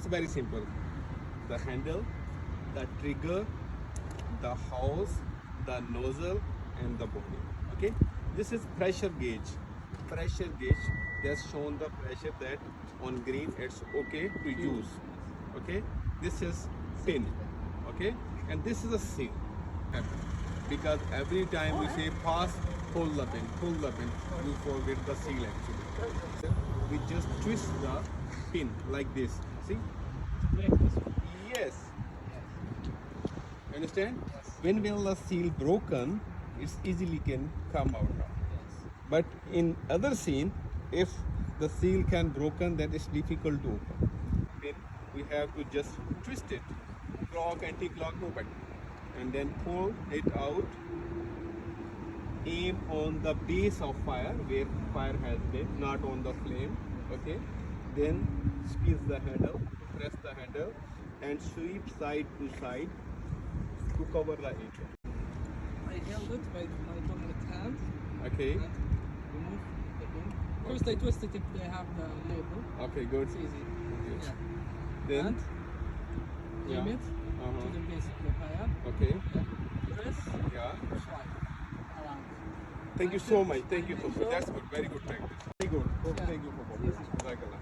It's very simple. The handle, the trigger, the hose, the nozzle, and the body. Okay. This is pressure gauge. Pressure gauge that's shown the pressure that on green it's okay to use. Okay. This is pin. Okay. And this is a seal. Because every time we say pass, pull the pin, we forget the seal actually. We just twist the pin like this. See? Yes. Understand? Yes. When will the seal broken, it easily can come out now. Yes. But in other scene, if the seal can broken, that is difficult to open. Then we have to just twist it, clock, anti-clock movement, and then pull it out. Aim on the base of fire where fire has been, not on the flame. Okay. Then squeeze the handle, press the handle, and sweep side to side to cover the area. I held it by my dominant hand Okay. and remove the pin. First I twist it if they have the label. Okay. Good. It's easy. Okay. Yeah. Then. And aim it Uh-huh. to the base of the fire. Okay. Press, Yeah. swipe around. Thank you so much. Thank you so much. That's good. Very good practice. Very good. Yeah. Thank you for It's easy. Jazakallah.